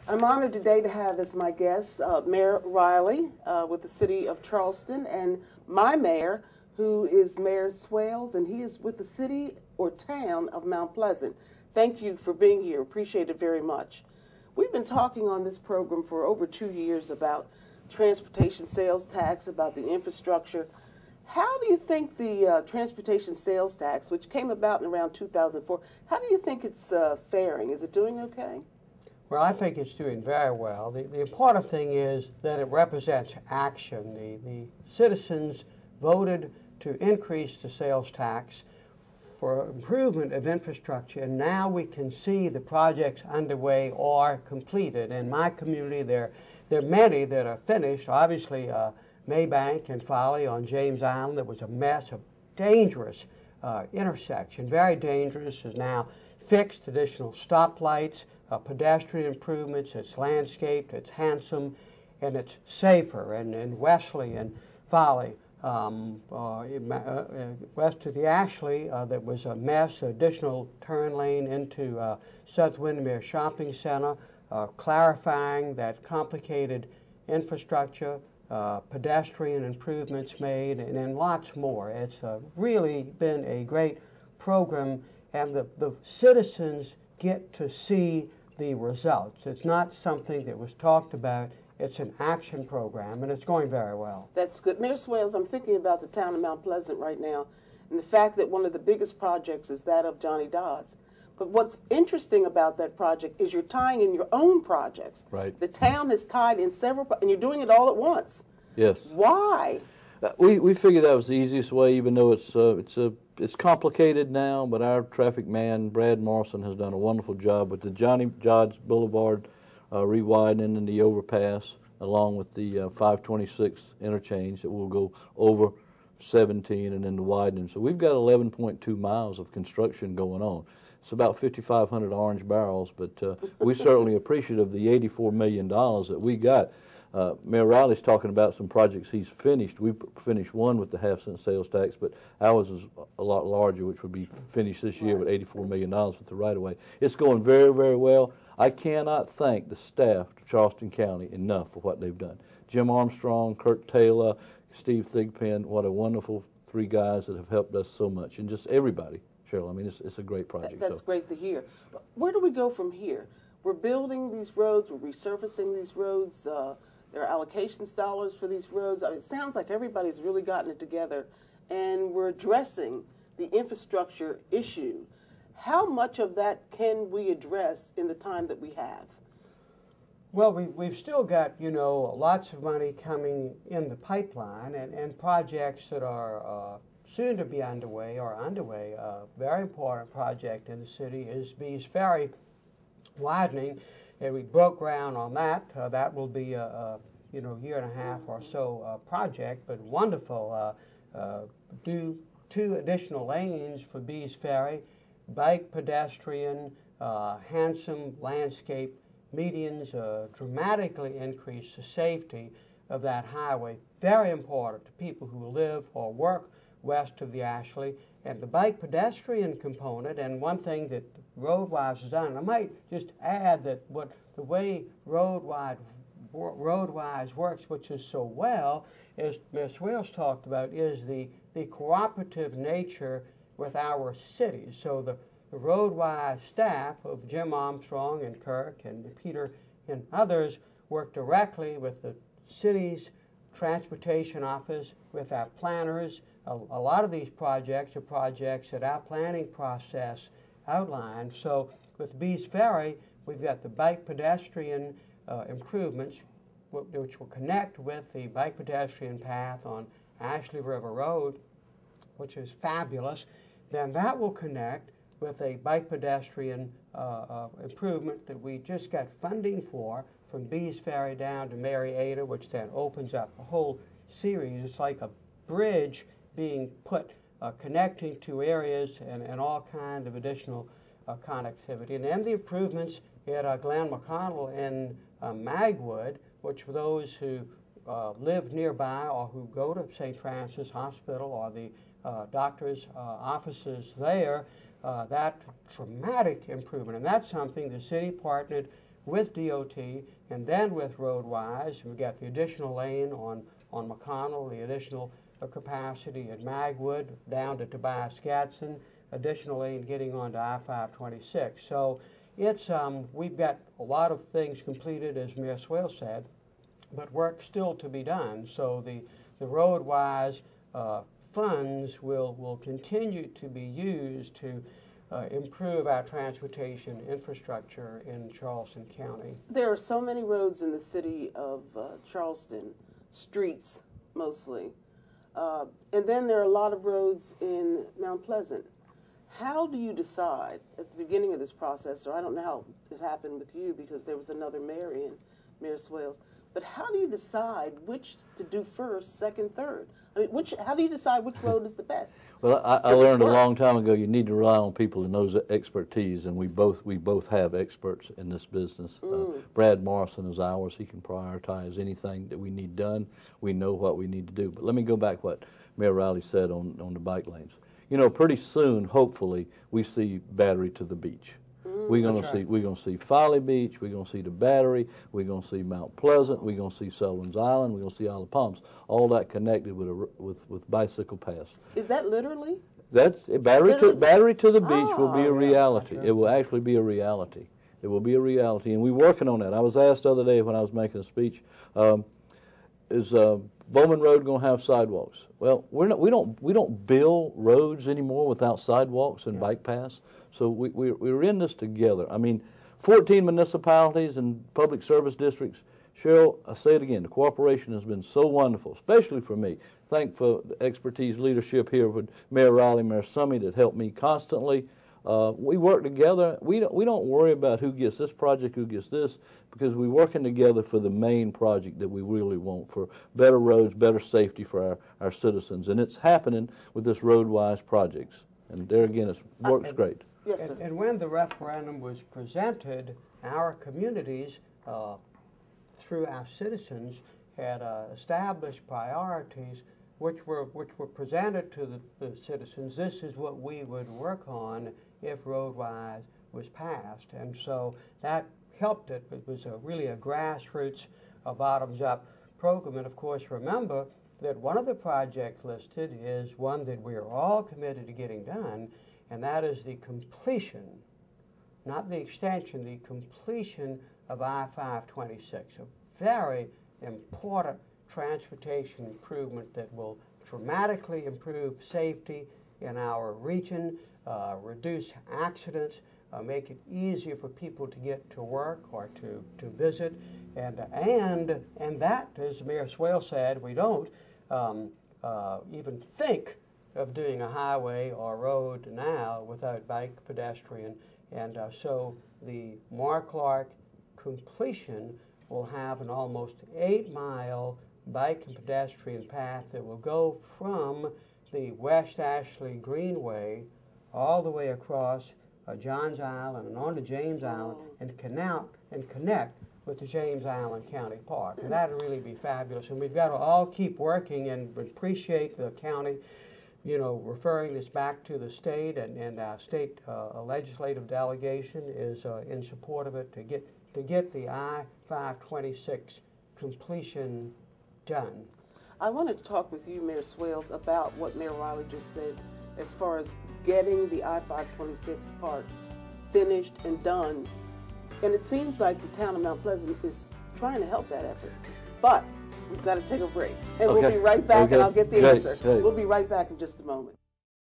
I'm honored today to have as my guest Mayor Riley with the City of Charleston, and my mayor, who is Mayor Swales, and he is with the city or town of Mount Pleasant. Thank you for being here. Appreciate it very much. We've been talking on this program for over 2 years about transportation sales tax, about the infrastructure. How do you think the transportation sales tax, which came about in around 2004, how do you think it's faring? Is it doing okay? Well, I think it's doing very well. The important thing is that it represents action. The citizens voted to increase the sales tax for improvement of infrastructure, and now we can see the projects underway or completed. In my community, there are many that are finished. Obviously, Maybank and Folly on James Island, that was a mess, a dangerous intersection, very dangerous, is now fixed. Additional stoplights, pedestrian improvements, it's landscaped, it's handsome, and it's safer. And in Wesley and Folly, west of the Ashley, that was a mess, additional turn lane into South Windermere Shopping Center, clarifying that complicated infrastructure, pedestrian improvements made, and then lots more. It's really been a great program, and the citizens get to see the results. It's not something that was talked about. It's an action program, and it's going very well. That's good. Mayor Swales, I'm thinking about the town of Mount Pleasant right now, and the fact that one of the biggest projects is that of Johnny Dodd's. But what's interesting about that project is you're tying in your own projects. Right. The town has tied in several, and you're doing it all at once. Yes. Why? We figured that was the easiest way, even though it's complicated now. But our traffic man, Brad Morrison, has done a wonderful job with the Johnny Dodd's Boulevard rewidening and the overpass, along with the 526 interchange that will go over 17 and then the widening. So we've got 11.2 miles of construction going on. It's about 5,500 orange barrels, but we're certainly appreciative of the $84 million that we got. Mayor Riley's talking about some projects he's finished. We finished one with the half-cent sales tax, but ours is a lot larger, which would be finished this year with $84 million with the right-of-way. It's going very, very well. I cannot thank the staff of Charleston County enough for what they've done. Jim Armstrong, Kurt Taylor, Steve Thigpen, what a wonderful three guys that have helped us so much, and just everybody. Cheryl, I mean, it's a great project. That's great to hear. Where do we go from here? We're building these roads, we're resurfacing these roads, there are allocations dollars for these roads. It sounds like everybody's really gotten it together, and we're addressing the infrastructure issue. How much of that can we address in the time that we have? Well, we've still got, you know, lots of money coming in the pipeline, and projects that are soon to be underway or underway. A very important project in the city is Bees Ferry widening, and we broke ground on that. That will be a year and a half or so project, but wonderful. Do 2 additional lanes for Bees Ferry, bike, pedestrian, handsome landscape medians, dramatically increase the safety of that highway. Very important to people who live or work west of the Ashley, and the bike pedestrian component. And one thing that RoadWise has done, and I might just add that the way RoadWise works, which is so well, as Ms. Wells talked about, is the cooperative nature with our cities. So the RoadWise staff of Jim Armstrong and Kirk and Peter and others work directly with the city's transportation office, with our planners. A lot of these projects are projects that our planning process outlined. So with Bees Ferry, we've got the bike pedestrian improvements, which will connect with the bike pedestrian path on Ashley River Road, which is fabulous. Then that will connect with a bike pedestrian improvement that we just got funding for from Bees Ferry down to Mary Ada, which then opens up a whole series. It's like a bridge being put, connecting 2 areas and all kinds of additional connectivity. And then the improvements at Glen McConnell in Magwood, which for those who live nearby or who go to St. Francis Hospital or the doctor's offices there, that dramatic improvement. And that's something the city partnered with DOT and then with RoadWise. We've got the additional lane on McConnell, the additional capacity at Magwood down to Tobias Gadsden, additional lane getting onto I-526. So it's, we've got a lot of things completed, as Mayor Swales said, but work still to be done. So the RoadWise funds will continue to be used to improve our transportation infrastructure in Charleston County. There are so many roads in the city of Charleston, streets mostly, and then there are a lot of roads in Mount Pleasant. How do you decide at the beginning of this process, or I don't know how it happened with you because there was another mayor in, Mayor Swales, but how do you decide which to do first, second, third? I mean, how do you decide which road is the best? Well, I learned a long time ago you need to rely on people who knows expertise, and we both have experts in this business. Brad Morrison is ours. He can prioritize anything that we need done. We know what we need to do. But let me go back what Mayor Riley said on the bike lanes. You know, pretty soon, hopefully, we see Battery to the Beach. We're gonna see Folly Beach. We're gonna see the Battery. We're gonna see Mount Pleasant. We're gonna see Sullivan's Island. We're gonna see Isle of Palms. All that connected with bicycle paths. Is that literally? That's Battery to the Beach will be a reality. It will actually be a reality. It will be a reality, and we're working on that. I was asked the other day when I was making a speech, is Bowman Road going to have sidewalks? Well, we don't build roads anymore without sidewalks and bike paths. So we're in this together. I mean, 14 municipalities and public service districts. Cheryl, I say it again, the cooperation has been so wonderful, especially for me. Thank for the expertise, leadership here with Mayor Riley, Mayor Summey that helped me constantly. We work together. We don't worry about who gets this project, who gets this, because we're working together for the main project that we really want, for better roads, better safety for our citizens. And it's happening with this RoadWise projects. And there again, it works great. Yes, sir. And when the referendum was presented, our communities, through our citizens, had established priorities which were presented to the citizens. This is what we would work on if RoadWise was passed. And so that helped it. It was really a grassroots, bottoms-up program. And of course, remember that one of the projects listed is one that we are all committed to getting done, and that is the completion, not the extension, the completion of I-526, a very important transportation improvement that will dramatically improve safety in our region, reduce accidents, make it easier for people to get to work or to visit, and that, as Mayor Swales said, we don't even think of doing a highway or road now without bike, pedestrian, and so the Moore-Clark completion will have an almost 8-mile bike and pedestrian path that will go from the West Ashley Greenway all the way across Johns Island and onto James Island and connect with the James Island County Park. And that'll really be fabulous. And we've got to all keep working and appreciate the county, you know, referring this back to the state, and our state legislative delegation is in support of it to get the I-526 completion done. I wanted to talk with you, Mayor Swales, about what Mayor Riley just said as far as getting the I-526 part finished and done. And it seems like the town of Mount Pleasant is trying to help that effort. But we've got to take a break. And we'll be right back, and I'll get the answer. We'll be right back in just a moment.